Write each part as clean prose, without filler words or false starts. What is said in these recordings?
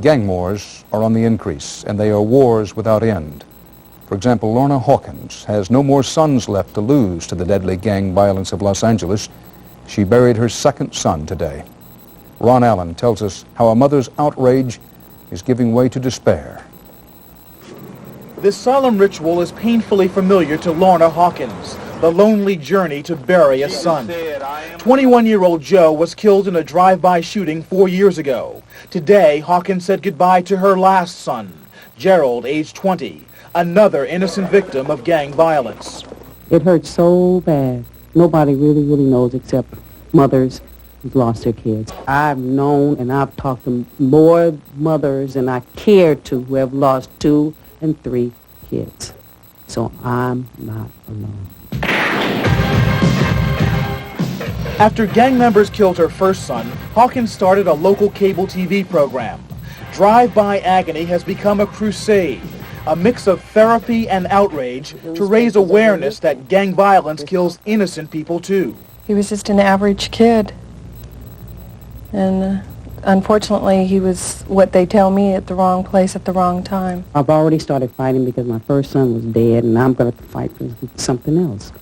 Gang wars are on the increase, and they are wars without end. For example, Lorna Hawkins has no more sons left to lose to the deadly gang violence of Los Angeles. She buried her second son today. Ron Allen tells us how a mother's outrage is giving way to despair. This solemn ritual is painfully familiar to Lorna Hawkins, the lonely journey to bury a son. 21-year-old Joe was killed in a drive-by shooting 4 years ago. Today, Hawkins said goodbye to her last son, Gerald, age 20, another innocent victim of gang violence. It hurts so bad. Nobody really knows except mothers who've lost their kids. I've known and I've talked to more mothers than I care to who have lost 2 and 3 kids. So I'm not alone. After gang members killed her first son, Hawkins started a local cable TV program. Drive-by Agony has become a crusade, a mix of therapy and outrage to raise awareness that gang violence kills innocent people too. He was just an average kid. And unfortunately, he was, what they tell me, at the wrong place at the wrong time. I've already started fighting because my first son was dead, and I'm going to fight for something else.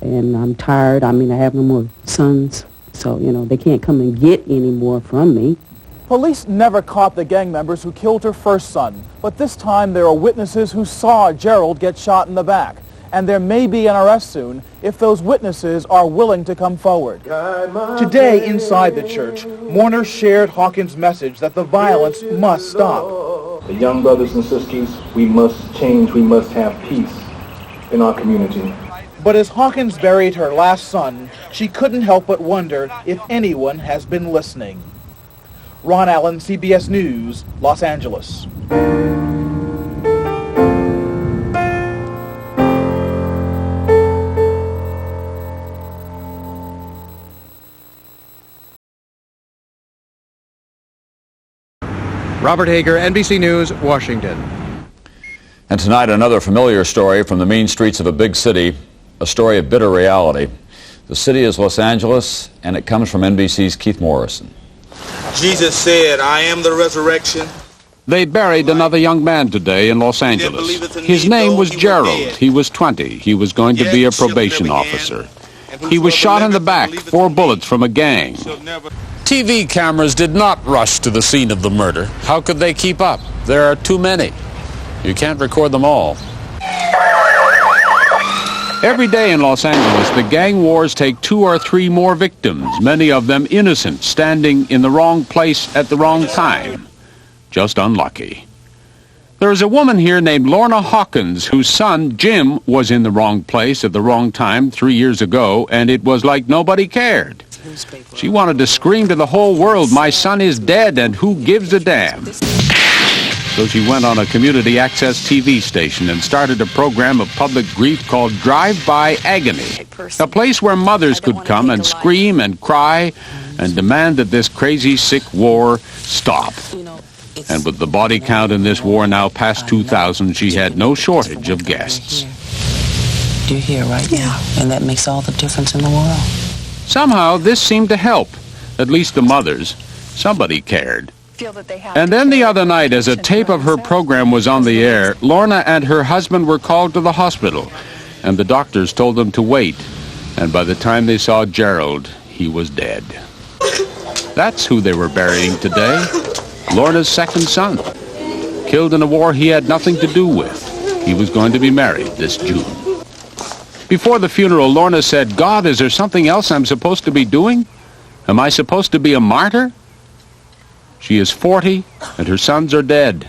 And I'm tired. I mean, I have no more sons, so, they can't come and get any more from me. Police never caught the gang members who killed her first son, but this time there are witnesses who saw Gerald get shot in the back. And there may be an arrest soon if those witnesses are willing to come forward. Today, inside the church, mourners shared Hawkins' message that the violence must stop. The young brothers and sisters, we must change, we must have peace in our community. But as Hawkins buried her last son, she couldn't help but wonder if anyone has been listening. Ron Allen, CBS News, Los Angeles. Robert Hager, NBC News, Washington. And tonight, another familiar story from the mean streets of a big city, a story of bitter reality. The city is Los Angeles, and it comes from NBC's Keith Morrison. Jesus said, I am the resurrection. They buried another young man today in Los Angeles. His name was Gerald. He was 20. He was going to be a probation officer. He was shot in the back, 4 bullets from a gang. TV cameras did not rush to the scene of the murder. How could they keep up? There are too many. You can't record them all. Every day in Los Angeles, the gang wars take 2 or 3 more victims, many of them innocent, standing in the wrong place at the wrong time. Just unlucky. There is a woman here named Lorna Hawkins, whose son, Jim, was in the wrong place at the wrong time 3 years ago, and it was like nobody cared. She wanted to scream to the whole world, my son is dead, and who gives a damn? So she went on a community access TV station and started a program of public grief called Drive-by Agony, a place where mothers could come and scream and cry and demand that this crazy, sick war stop. And with the body count in this war now past 2,000, she had no shortage of guests. You're here right now, and that makes all the difference in the world. Somehow, this seemed to help, at least the mothers. Somebody cared. And then the other night, as a tape of her program was on the air, Lorna and her husband were called to the hospital, and the doctors told them to wait. And by the time they saw Gerald, he was dead. That's who they were burying today. Lorna's second son, killed in a war he had nothing to do with. He was going to be married this June. Before the funeral, Lorna said, God, is there something else I'm supposed to be doing? Am I supposed to be a martyr? She is 40, and her sons are dead.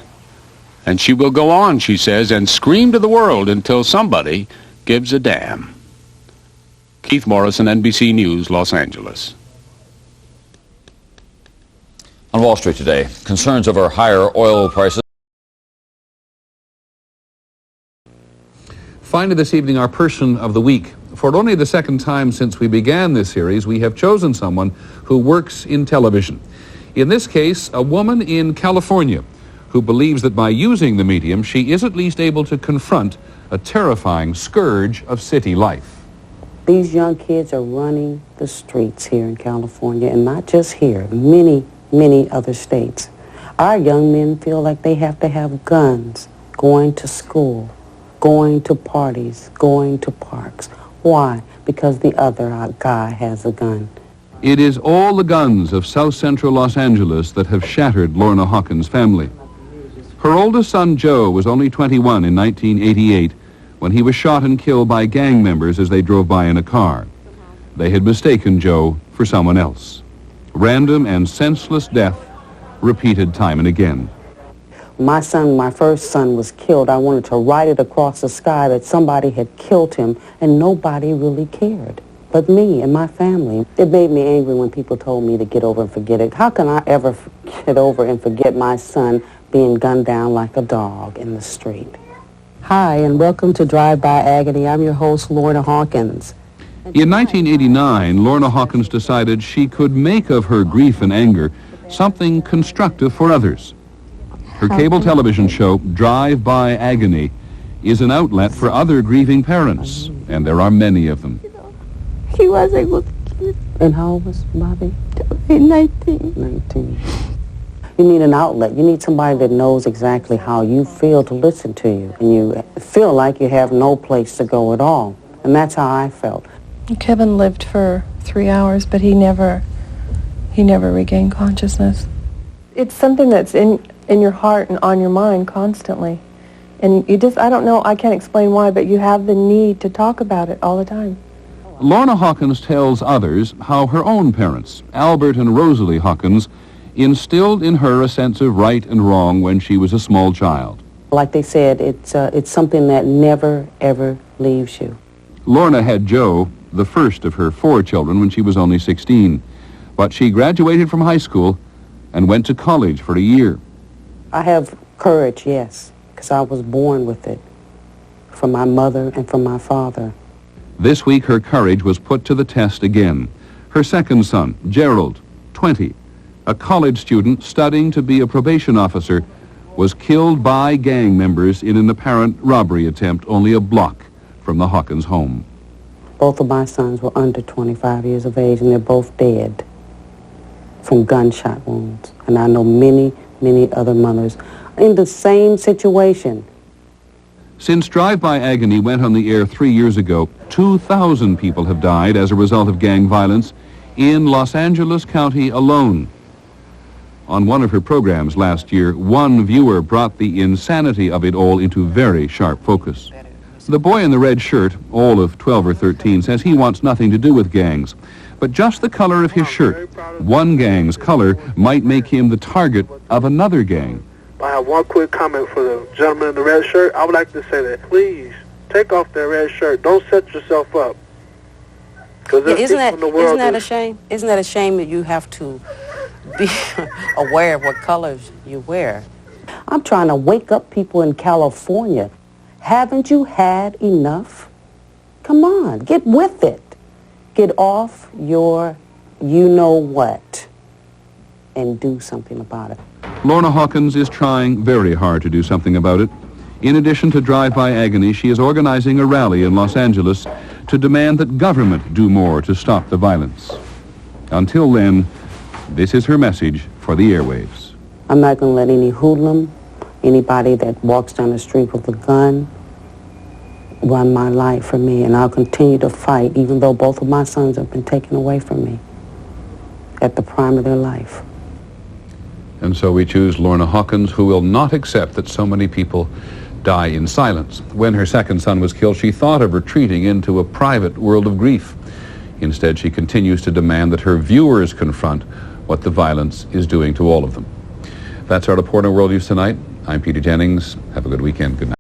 And she will go on, she says, and scream to the world until somebody gives a damn. Keith Morrison, NBC News, Los Angeles. On Wall Street today, concerns over higher oil prices. Finally this evening, our person of the week. For only the second time since we began this series, we have chosen someone who works in television. In this case, a woman in California who believes that by using the medium, she is at least able to confront a terrifying scourge of city life. These young kids are running the streets here in California, and not just here, many other states. Our young men feel like they have to have guns, going to school, going to parties, going to parks. Why? Because the other guy has a gun. It is all the guns of South Central Los Angeles that have shattered Lorna Hawkins' family. Her oldest son, Joe, was only 21 in 1988 when he was shot and killed by gang members as they drove by in a car. They had mistaken Joe for someone else. Random and senseless death repeated time and again. My son, my first son, was killed. I wanted to write it across the sky that somebody had killed him, and nobody really cared but me and my family. It made me angry when people told me to get over and forget it. How can I ever get over and forget my son being gunned down like a dog in the street? Hi, and welcome to Drive By Agony. I'm your host, Lorna Hawkins. In 1989, Lorna Hawkins decided she could make of her grief and anger something constructive for others. Her cable television show, Drive By Agony, is an outlet for other grieving parents, and there are many of them. He was able to keep. And how old was Bobby? 19. 19. You need an outlet. You need somebody that knows exactly how you feel to listen to you, and you feel like you have no place to go at all. And that's how I felt. Kevin lived for 3 hours, but he never regained consciousness. It's something that's in your heart and on your mind constantly. And you just, I don't know, I can't explain why, but you have the need to talk about it all the time. Lorna Hawkins tells others how her own parents, Albert and Rosalie Hawkins, instilled in her a sense of right and wrong when she was a small child. Like they said, it's something that never, ever leaves you. Lorna had Joe, the first of her 4 children, when she was only 16. But she graduated from high school and went to college for a year. I have courage, yes, because I was born with it, from my mother and from my father. This week, her courage was put to the test again. Her second son, Gerald, 20, a college student studying to be a probation officer, was killed by gang members in an apparent robbery attempt only a block from the Hawkins home. Both of my sons were under 25 years of age, and they're both dead from gunshot wounds. And I know many, many other mothers in the same situation. Since Drive By Agony went on the air 3 years ago, 2,000 people have died as a result of gang violence in Los Angeles County alone. On one of her programs last year, one viewer brought the insanity of it all into very sharp focus. The boy in the red shirt, all of 12 or 13, says he wants nothing to do with gangs. But just the color of his shirt, one gang's color, might make him the target of another gang. I have one quick comment for the gentleman in the red shirt. I would like to say that, please, take off that red shirt. Don't set yourself up. Isn't that a shame? Isn't that a shame that you have to be aware of what colors you wear? I'm trying to wake up people in California. Haven't you had enough? Come on, get with it. Get off your you-know-what and do something about it. Lorna Hawkins is trying very hard to do something about it. In addition to Drive By Agony, she is organizing a rally in Los Angeles to demand that government do more to stop the violence. Until then, this is her message for the airwaves. I'm not going to let any hoodlum, anybody that walks down the street with a gun, run my life for me, and I'll continue to fight, even though both of my sons have been taken away from me at the prime of their life. And so we choose Lorna Hawkins, who will not accept that so many people die in silence. When her second son was killed, she thought of retreating into a private world of grief. Instead, she continues to demand that her viewers confront what the violence is doing to all of them. That's our report on World News Tonight. I'm Peter Jennings. Have a good weekend. Good night.